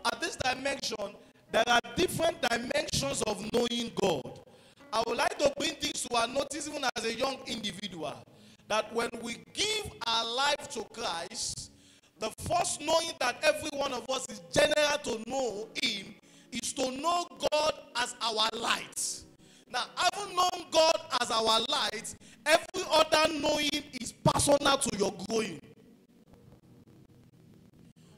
at this dimension, there are different dimensions of knowing God. I would like to bring things to our notice even as a young individual, that when we give our life to Christ, the first knowing that every one of us is general to know Him is to know God as our light. Now, having known God as our light, every other knowing is personal to your growing.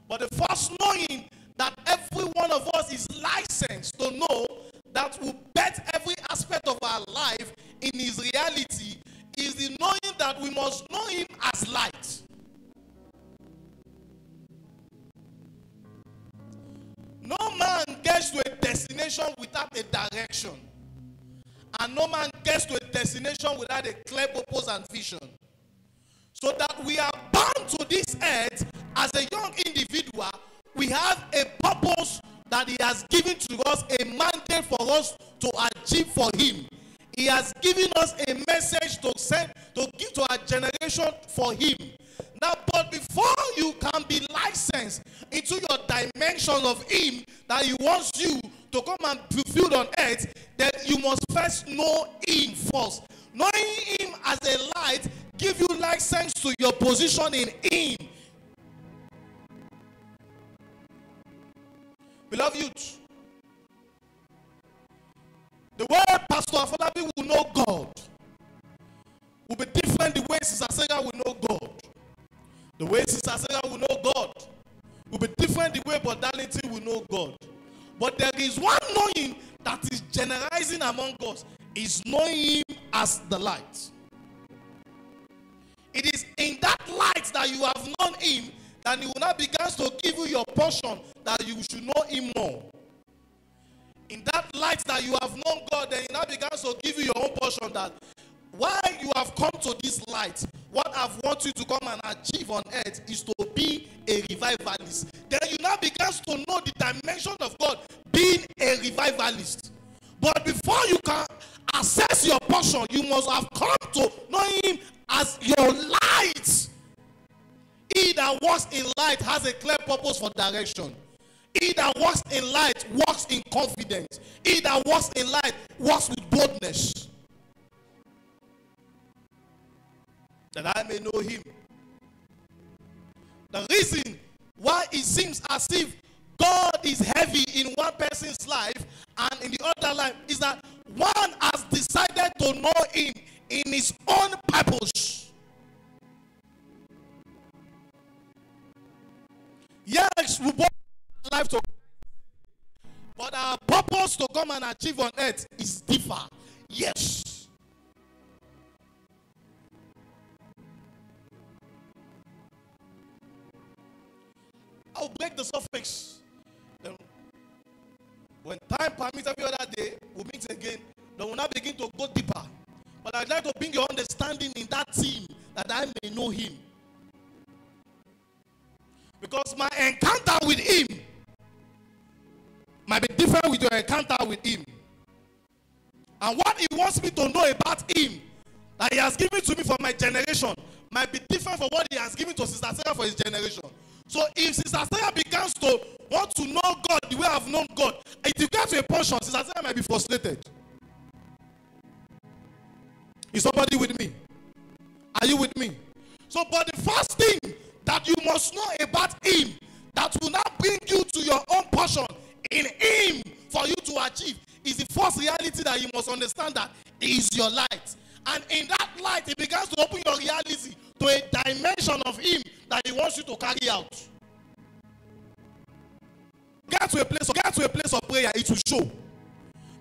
But the first knowing that every one of us is licensed to know that will bet every aspect of our life in His reality is the knowing that we must know Him as light. No man gets to a destination without a direction. And no man gets to a destination without a clear purpose and vision. So that we are bound to this earth as a young individual, we have a purpose that He has given to us, a mandate for us to achieve for Him. He has given us a message to send, to give to our generation for Him. Now, but before you can be licensed into your dimension of Him that He wants you to come and fulfill on earth, then you must first know Him first. Knowing Him as a light give you license to your position in Him. Beloved youth, the way Pastor Afolabi will know God will be different the way Sister Sarah will know God. The way Sister Sarah will know God will be different the way Brother Darlington will know God. But there is one knowing that is generalizing among us, is knowing Him as the light. It is in that light that you have known Him that He will now begin to give you your portion that you should know Him more. In that light that you have known God, then He now begins to give you your own portion, that why you have come to this light, what I want you to come and achieve on earth is to be a revivalist. Then you now begin to know the dimension of God being a revivalist. But before you can access your portion, you must have come to know Him as your light. He that walks in light has a clear purpose for direction. He that walks in light walks in confidence. He that walks in light walks with boldness. That I may know Him. The reason why it seems as if God is heavy in one person's life and in the other life is that one has decided to know Him in his own purpose. Yes, we both have life to, but our purpose to come and achieve on earth is different. Yes. I'll break the suffix. Then, when time permits every other day, we'll meet again. Then we'll now begin to go deeper. But I'd like to bring your understanding in that theme that I may know Him. Because my encounter with Him might be different with your encounter with Him. And what He wants me to know about Him that He has given to me for my generation might be different from what He has given to Sister Sarah for his generation. So if Sister Sarah begins to want to know God the way I've known God, if you get to a portion, Sister Sarah might be frustrated. Is somebody with me? Are you with me? So, but the first thing that you must know about Him that will now bring you to your own portion in Him for you to achieve is the first reality that you must understand, that He is your light. And in that light, He begins to open your reality to a dimension of Him that He wants you to carry out. Get to a place of prayer, it will show.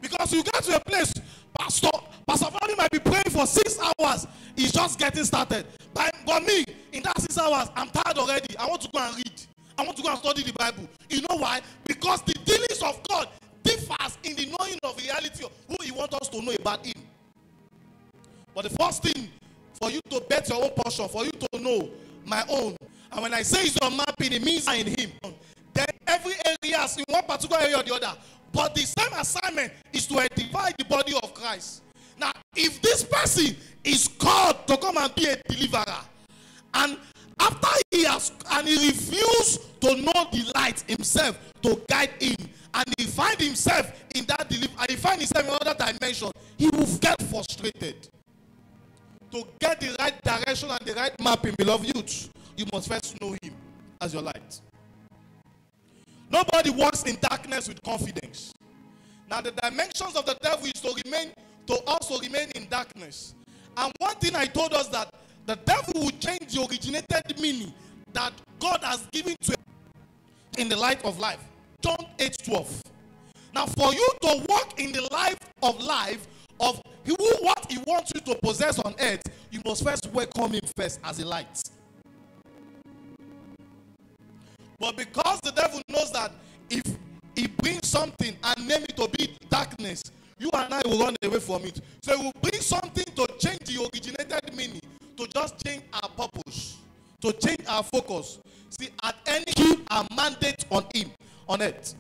Because you get to a place, Pastor Fadi might be praying for 6 hours. He's just getting started. But me, in that 6 hours, I'm tired already. I want to go and read. I want to go and study the Bible. You know why? Because the dealings of God differs in the knowing of reality of who He wants us to know about Him. But the first thing for you to bet your own portion, for you to know my own, and when I say it's your mapping, it means in Him. Then every area is in one particular area or the other. But the same assignment is to edify the body of Christ. Now, if this person is called to come and be a deliverer, and after he refused to know the light himself to guide him, and he find himself in that and he find himself in another dimension, he will get frustrated. To get the right direction and the right mapping, beloved youth, you must first know him as your light. Nobody walks in darkness with confidence. Now the dimensions of the devil is to also remain in darkness. And one thing I told us, that the devil will change the originated meaning that God has given to him in the light of life. John 8:12. Now for you to walk in the life of what he wants you to possess on earth, you must first welcome him first as a light. But because the devil knows that if he brings something and name it to be darkness, you and I will run away from it. So he will bring something to change the originated meaning, to just change our purpose, to change our focus. See, at any time, our mandate on him, on earth.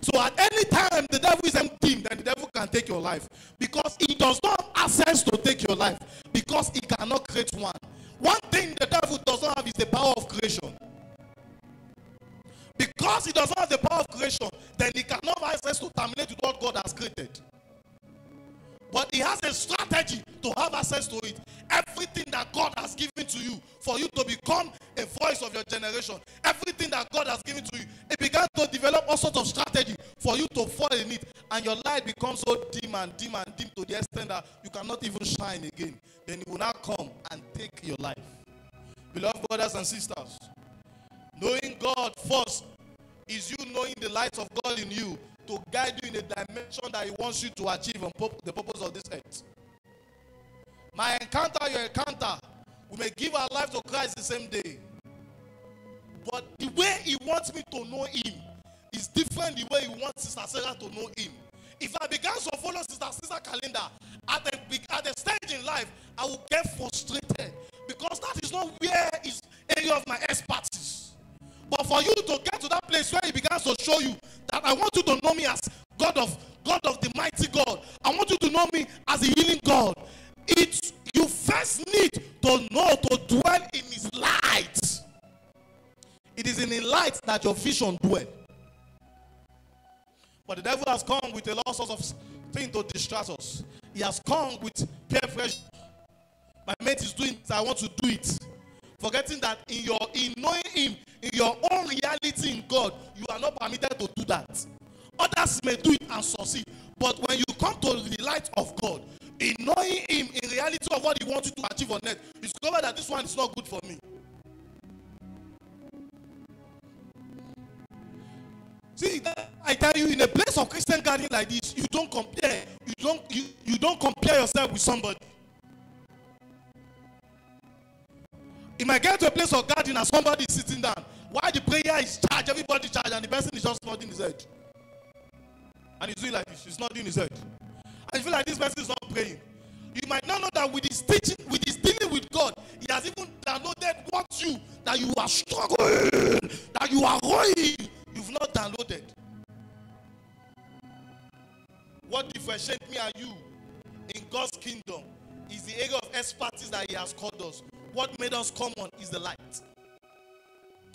So at any time the devil is empty, then the devil can take your life, because he does not have access to take your life, because he cannot create one. One thing the devil does not have is the power of creation. Because he does not have the power of creation, then he cannot have access to terminate with what God has created. But he has a strategy to have access to it. Everything that God has given to you, for you to become a voice of your generation, everything that God has given to you, it began to develop all sorts of strategy for you to fall in it. And your light becomes so dim and dim and dim to the extent that you cannot even shine again. Then he will now come and take your life. Beloved brothers and sisters, knowing God first is you knowing the light of God in you to guide you in the dimension that he wants you to achieve on the purpose of this earth. My encounter, your encounter, we may give our life to Christ the same day. But the way he wants me to know him is different the way he wants Sister Sarah to know him. If I began to follow Sister calendar at the stage in life, I will get frustrated, because that is not where is area of my expertise. But for you to get to that place where he begins to show you that I want you to know me as God of the mighty God, I want you to know me as a healing God, you first need to know to dwell in his light. It is in the light that your vision dwells. But the devil has come with a lot of things to distract us. He has come with peer pressure. My mate is doing this, I want to do it. Forgetting that in knowing him, in your own reality in God, you are not permitted to do that. Others may do it and succeed. But when you come to the light of God, in knowing him, in reality of what he wants you to achieve on earth, you discover that this one is not good for me. See, I tell you, in a place of Christian gathering like this, you don't compare. You don't compare yourself with somebody. You might get to a place of gathering and somebody is sitting down. While the prayer is charged, everybody charged, and the person is just nodding his head. And he's doing like this, he's nodding his head. And you feel like this person is not praying. You might not know that with his teaching, with his dealing with God, he has even downloaded that you are struggling, that you are rolling. You've not downloaded. What differentiates me and you in God's kingdom is the area of expertise that he has called us. What made us common is the light.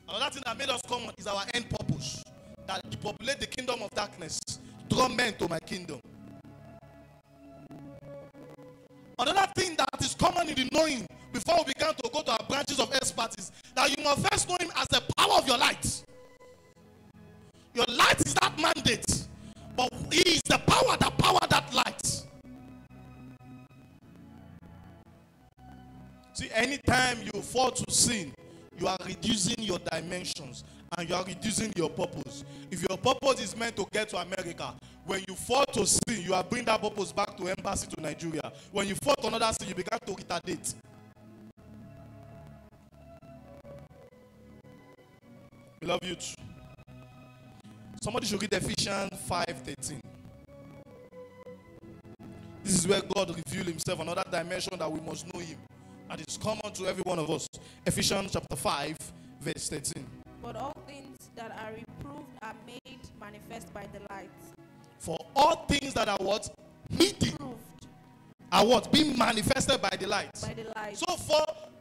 Another thing that made us common is our end purpose. That to populate the kingdom of darkness, draw men to my kingdom. Another thing that is common in the knowing, before we begin to go to our branches of expertise, that you must first know him as the power of your light. Your light is that mandate, but he is the power that light. See, anytime you fall to sin, you are reducing your dimensions and you are reducing your purpose. If your purpose is meant to get to America, when you fall to sin, you are bringing that purpose back to embassy to Nigeria. When you fall to another sin, you begin to retardate. Beloved youth, somebody should read Ephesians 5:13. This is where God revealed himself, another dimension that we must know him. And it's common to every one of us. Ephesians chapter 5, verse 13. But all things that are reproved are made manifest by the light. For all things that are what? Hidden. Proved. Are what? Being manifested by the light. By the light. So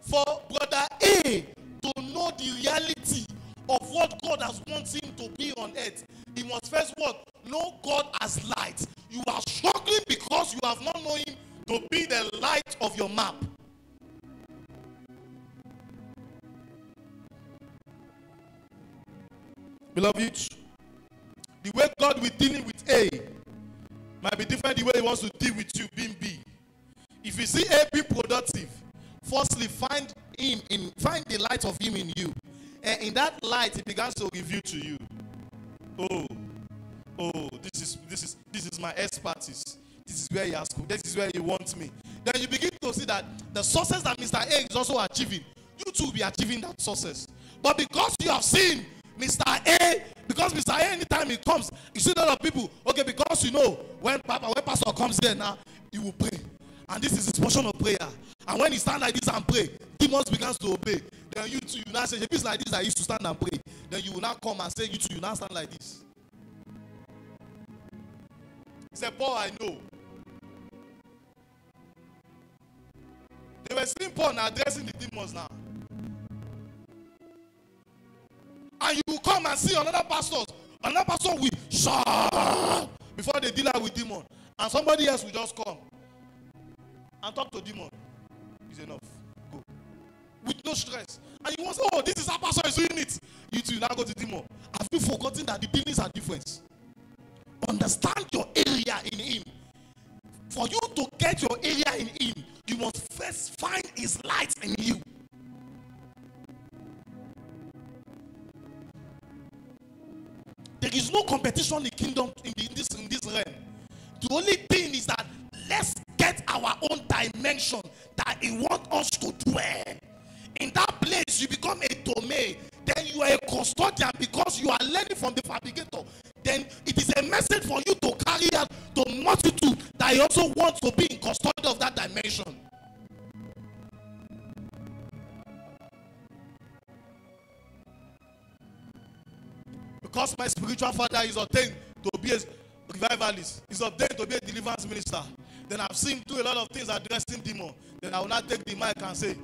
For brother A to know the reality of what God has wanted him to be on earth, he must first what? Know God as light. You are struggling because you have not known him to be the light of your map. Beloved, the way God will deal with A might be different the way he wants to deal with you being B. If you see A be productive, firstly find the light of him in you. And in that light, he begins to reveal to you. This is my expertise. This is where he has come. This is where he wants me. Then you begin to see that the success that Mr. A is also achieving, you too will be achieving that success. But because you have seen Mr. A, because Mr. A, anytime he comes, you see a lot of people, okay, because you know when pastor comes here now, he will pray. And this is his portion of prayer. And when he stand like this and pray, demons begins to obey. Then you too, you now say, if it's like this, I used to stand and pray. Then you will now come and say, you too, you now stand like this. He said, Paul, I know. They were seeing Paul now addressing the demons now. And you will come and see another pastor will shout before they deal with demon. And somebody else will just come and talk to demon. It's enough. Go. With no stress. And you want to say, oh, this is how pastor is doing it. You too now go to demon. Have you forgotten that the dealings are different? Understand your area in him. For you to get your area in him, you must first find his light in you. There is no competition in the kingdom in this realm. The only thing is that let's get our own dimension that he wants us to dwell. In that place, you become a domain. Then you are a custodian because you are learning from the fabricator. Then it is a message for you to carry out to multitude that he also wants to be in custody of that dimension. Because my spiritual father is ordained to be a revivalist, is ordained to be a deliverance minister. Then I've seen him do a lot of things addressing demons. Then I will not take the mic and say,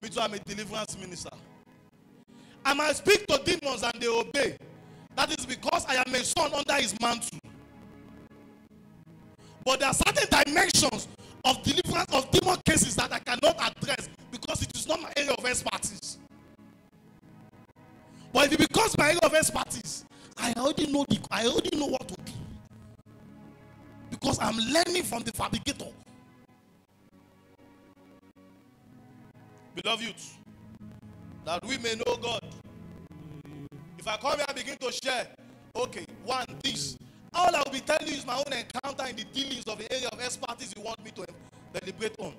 me too, I'm a deliverance minister. I might speak to demons and they obey. That is because I am a son under his mantle. But there are certain dimensions of deliverance of demon cases that I cannot address because it is not my area of expertise. But if it becomes my area of expertise, I already know what to do. Because I'm learning from the fabricator. Beloved youth, that we may know God. If I come here and begin to share, okay, one, this. All I will be telling you is my own encounter in the dealings of the area of expertise you want me to deliberate on.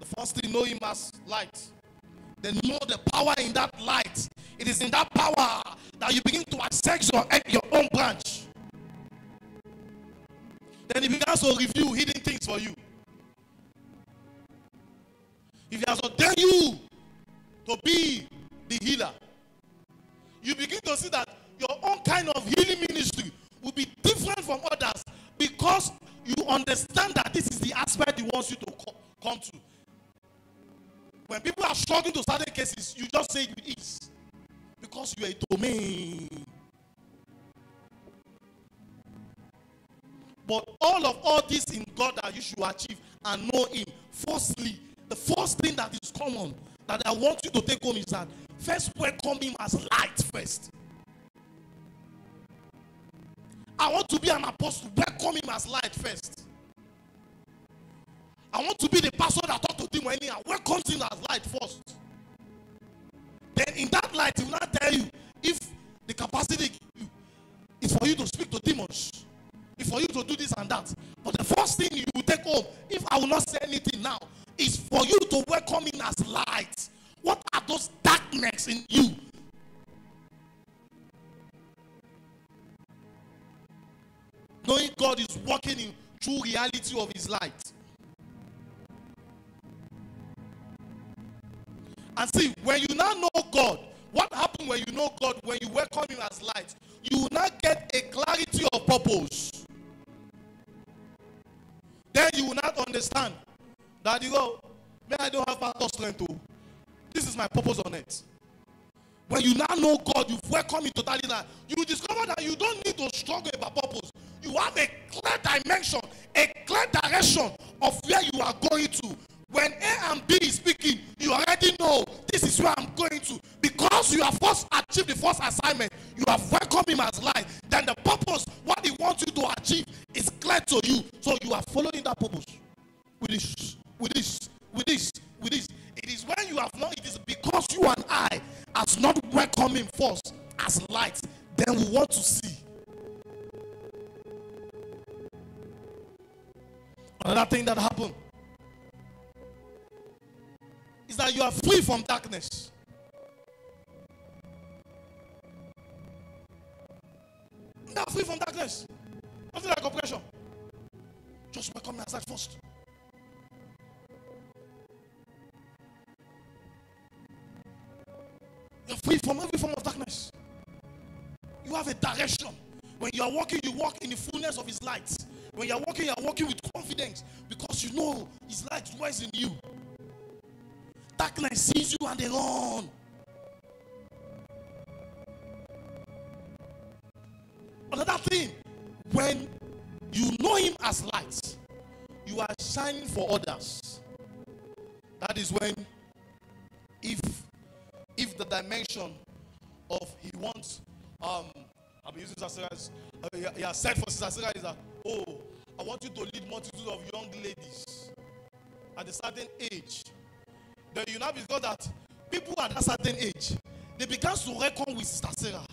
The first thing, know him as light. Then know the power in that light. It is in that power that you begin to access your own branch. Then he begins to review hidden things for you. If he has ordained you to be the healer, you begin to see that your own kind of healing ministry will be different from others because you understand that this is the aspect he wants you to come to. When people are struggling to certain cases, you just say it with ease because you are a domain. But all this in God that you should achieve and know him. Firstly, the first thing that is common that I want you to take home is that first welcome him as light first. I want to be an apostle. Welcome him as light first. I want to be the pastor that talk to him anyhow. Welcome him as light first. Then in that light, he will not tell you if the capacity is for you to speak to demons. It's for you to do this and that. But the first thing you will take home, if I will not say anything now, is for you to welcome him as light. What are those darkness in you? Knowing God is working in true reality of his light. And see, when you now know God, what happens when you know God, when you welcome him as light? You will not get a clarity of purpose. Then you will not understand that May I don't have pastor strength too. This is my purpose on earth. When you now know God, you welcome Him totally now. You discover that you don't need to struggle about purpose. You have a clear dimension, a clear direction of where you are going to. When A and B is speaking, you already know this is where I'm going to. Because you have first achieved the first assignment, you have welcomed Him as light. Then the purpose, what He wants you to achieve, is clear to you. So you are following that purpose. With this. It is when you have not, it is because you and I has not welcomed Him first as light, then we want to see. Another thing that happened is that you are free from darkness. You are free from darkness. Nothing like oppression. Just welcome me as light first. You're free from every form of darkness. You have a direction. When you are walking, you walk in the fullness of His light. When you are walking with confidence because you know His light dwells in you. Darkness sees you and they run. Another thing, when you know Him as light, you are shining for others. That is when, if the dimension of He wants, I'm using Sister Sarah, he has said for Sister Sarah is that, oh, I want you to lead multitude of young ladies at a certain age. Then you now because that people at a certain age, they begin to reckon with Sister Sarah.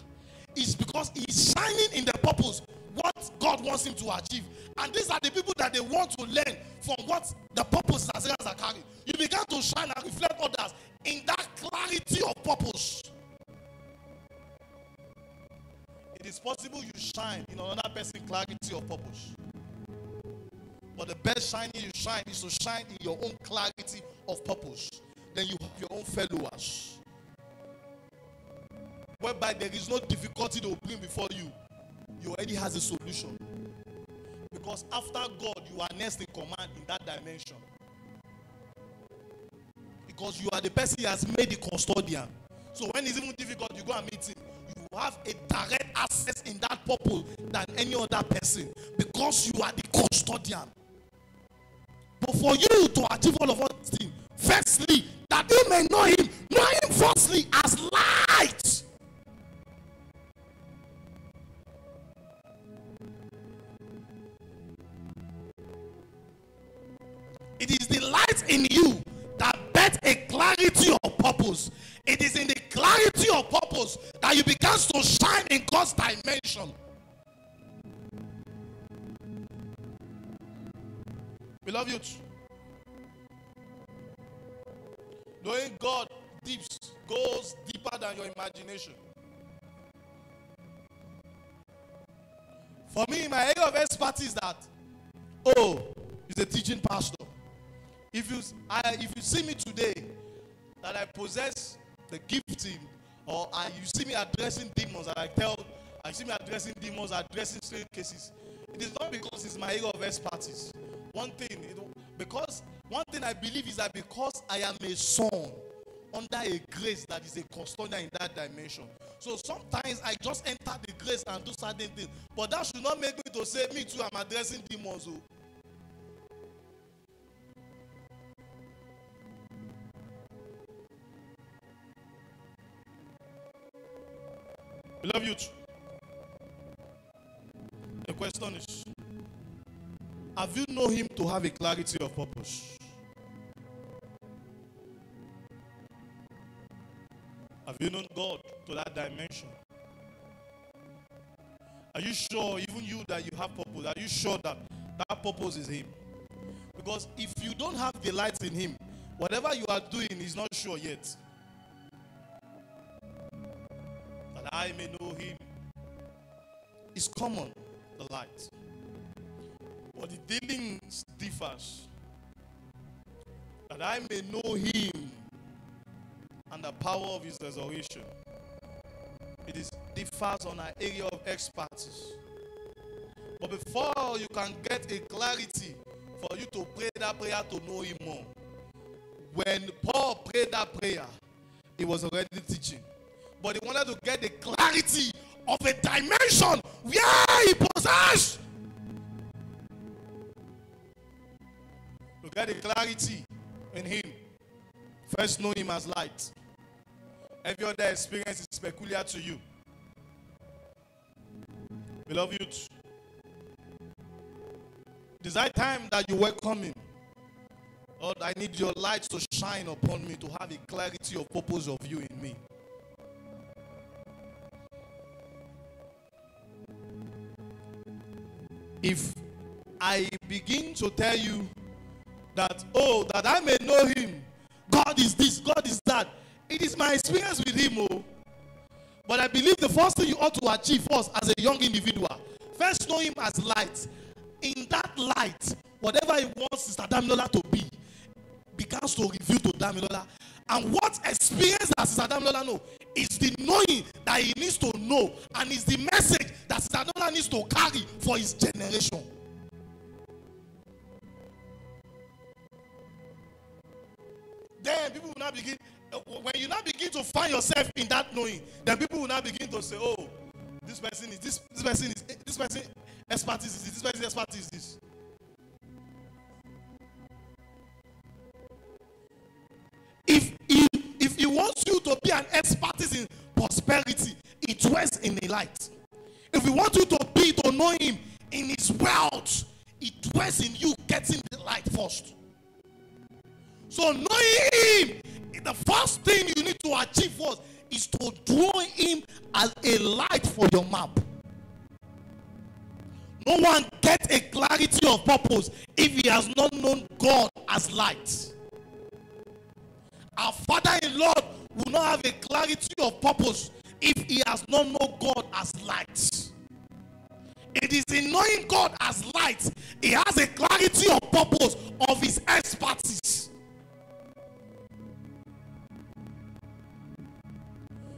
It's because he's shining in the purpose, what God wants him to achieve. And these are the people that they want to learn from what the purpose Sister Sarah are carrying. You begin to shine and reflect others in that clarity of purpose. It is possible you shine in another person's clarity of purpose. But the best shining you shine is to shine in your own clarity of purpose. Then you have your own followers, whereby there is no difficulty to bring before you. You already has a solution. Because after God, you are next in command in that dimension. Because you are the person He has made the custodian. So when it's even difficult, you go and meet Him. You have a direct access in that purpose than any other person. Because you are the custodian. But for you to achieve all of these things, firstly, that you may know Him firstly as light. It is the light in you that bet a clarity of purpose. It is in the clarity of purpose that you begin to shine in God's dimension. Beloved youth, knowing God goes deeper than your imagination. For me, my area of expertise is that, he's a teaching pastor. If you see me today, that I possess the gifting, or you see me addressing demons, and I see me addressing demons, addressing strange cases, it is not because it's my area of expertise. One thing I believe is that because I am a son under a grace that is a custodian in that dimension. So sometimes I just enter the grace and do certain things. But that should not make me to say, me too, I'm addressing demons. Beloved youth, the question is, have you known Him to have a clarity of purpose? Have you known God to that dimension? Are you sure, even you, that you have purpose? Are you sure that that purpose is Him? Because if you don't have the light in Him, whatever you are doing is not sure yet. That I may know Him is common, the light. But the dealings differs. That I may know Him and the power of His resurrection. It differs on an area of expertise. But before you can get a clarity for you to pray that prayer to know Him more, when Paul prayed that prayer, he was already teaching. But he wanted to get the clarity of a dimension where he possessed. To get the clarity in him, first know him as light. Every other experience is peculiar to you. Beloved youth, desire time that you welcome him. Lord, I need your light to shine upon me, to have a clarity of purpose of you in me. If I begin to tell you that, oh, that I may know him, God is this, God is that, it is my experience with him, oh. But I believe the first thing you ought to achieve first as a young individual, first know him as light. In that light, whatever he wants Sister Damilola to be, begins to reveal to Damilola. And what experience that Sister Damilola know is the knowing that he needs to know, and is the message that Sister Damilola needs to carry for his generation. Then people will not begin, when you now begin to find yourself in that knowing, then people will now begin to say, oh, this person is this person is this person expertise is this person expertise is this. If he wants you to be an expertise in prosperity, it dwells in the light. If he wants you to know him in his wealth, it dwells in you getting the light first. So knowing him, the first thing you need to achieve first is to draw him as a light for your map. No one gets a clarity of purpose if he has not known God as light. Our Father-in-law will not have a clarity of purpose if he has not known God as light. It is in knowing God as light, he has a clarity of purpose of his expertise.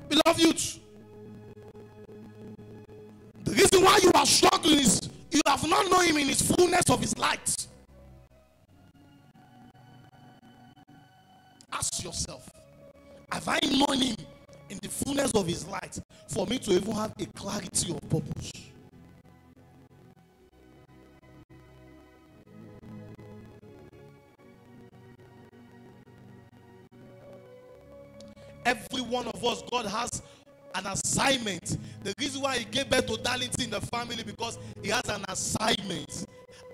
Beloved youth, the reason why you are struggling is you have not known him in his fullness of his light. Ask yourself, have I known him in the fullness of his light for me to even have a clarity of purpose? Every one of us, God has an assignment. The reason why he gave birth to Darlington in the family, because he has an assignment.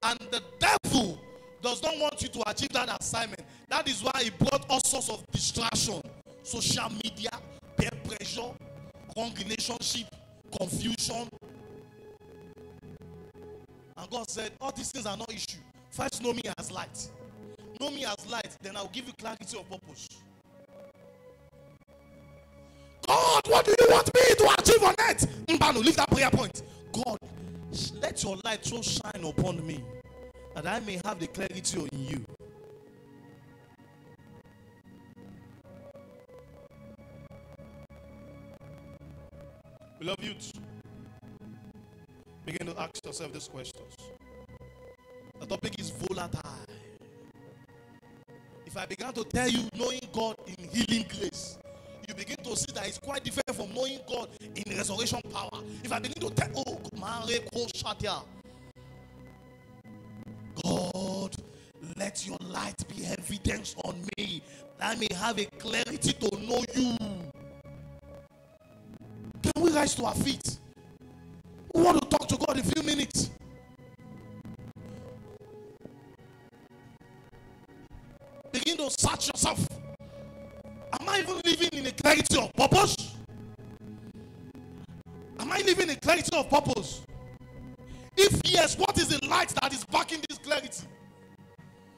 And the devil does not want you to achieve that assignment. That is why he brought all sorts of distraction. Social media, peer pressure, wrong relationship, confusion. And God said, all these things are not issue. First know me as light. Know me as light, then I'll give you clarity of purpose. God, what do you want me to achieve on earth? Mbano, leave that prayer point. God, let your light so shine upon me that I may have the clarity in you. Beloved youth, begin to ask yourself these questions. The topic is volatile. If I began to tell you knowing God in healing grace, you begin to see that it's quite different from knowing God in resurrection power. If I begin to tell, God, let your light be evidence on me, that I may have a clarity to know you. Can we rise to our feet? We want to talk to God in a few minutes. Begin to search yourself. Am I even living in a clarity of purpose? Am I living in clarity of purpose? If yes, what is the light that is backing this clarity?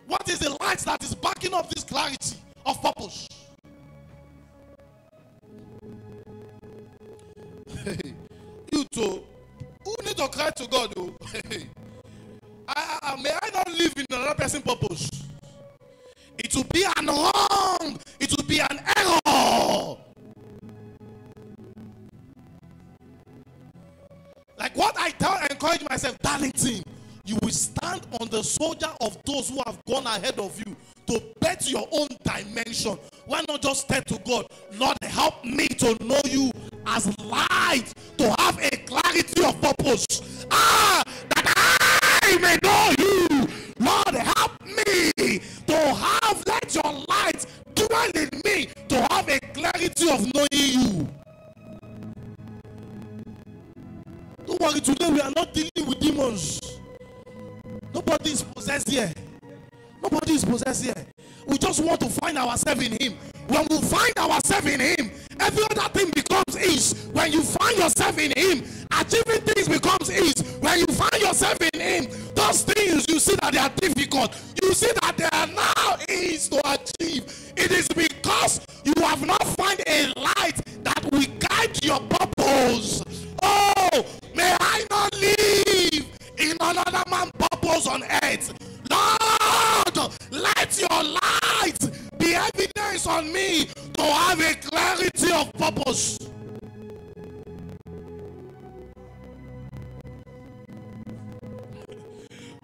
What is the light that is backing up this clarity of purpose? Hey, you too. Who need to cry to God? Oh? Hey, may I not live in another person's purpose? It will be an wrong. It will be an error. Like what I encourage myself, Darlington, you will stand on the shoulder of those who have gone ahead of you to bet your own dimension, why not just tell to God, Lord, help me to know you as light, to have a clarity of purpose. That I may know you. Lord, help me to have, let your light dwell in me, to have a clarity of knowing you. Don't worry, today we are not dealing with demons. Nobody is possessed here. Nobody is possessed here. We just want to find ourselves in him. When we find ourselves in him, every other thing becomes ease. When you find yourself in him, achieving things becomes ease. When you find yourself in him, those things you see that they are difficult, you see that they are now easy to achieve. It is because you have not found a light that will guide your purpose. Oh, may I not live in another man's purpose on earth. Lord, let your light be evidence on me to have a clarity of purpose.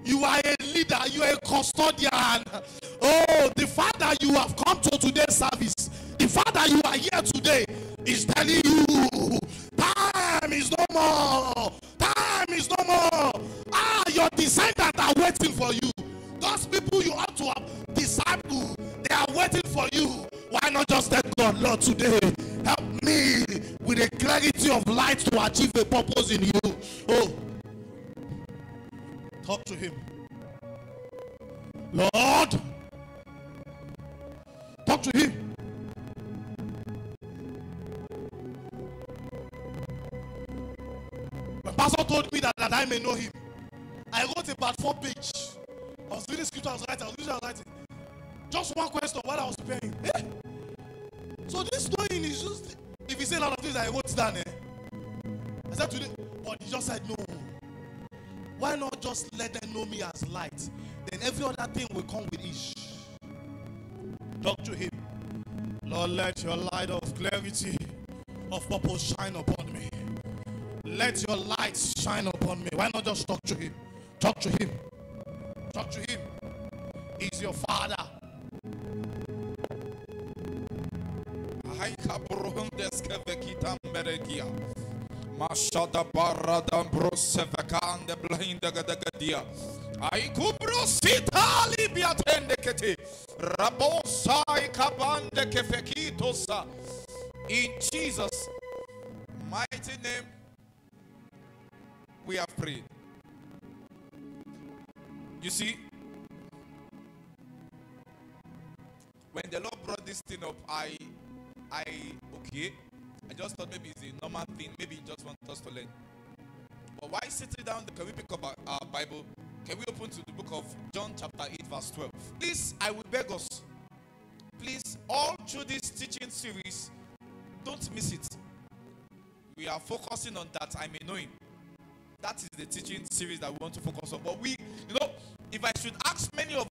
You are a leader, you are a custodian. Oh, the fact that you have come to today's service, the fact that you are here today is telling you time is no more. Time is no more. Your descendants are waiting for you. Those people you ought to have discipled, they are waiting for you. Why not just tell God, Lord, today help me with a clarity of light to achieve a purpose in you. Oh, talk to him. Lord, talk to him. When pastor told me that I may know him, I wrote about 4 pages. I was reading scripture, I was writing. Just one question while I was preparing. Eh? So this knowing is just, if he said a lot of things, I wrote down. I said today, but he just said no. Why not just let them know me as light? Then every other thing will come with ease. Talk to him. Lord, let your light of clarity, of purpose shine upon me. Let your light shine upon me. Why not just talk to him? Talk to him. Talk to him. He's your father. Mashada barada brosevakande blinda gadagadia. Ai kubrosita libiatende kete. Rabosai kabande kefekitosa. In Jesus' mighty name, we have prayed. You see, when the Lord brought this thing up, I just thought maybe it's a normal thing. Maybe He just wants us to learn. But while sitting down, can we pick up our Bible? Can we open to the book of John chapter 8 verse 12? Please, I will beg us. Please, all through this teaching series, don't miss it. We are focusing on that I may know Him. That is the teaching series that we want to focus on. But if I should ask many of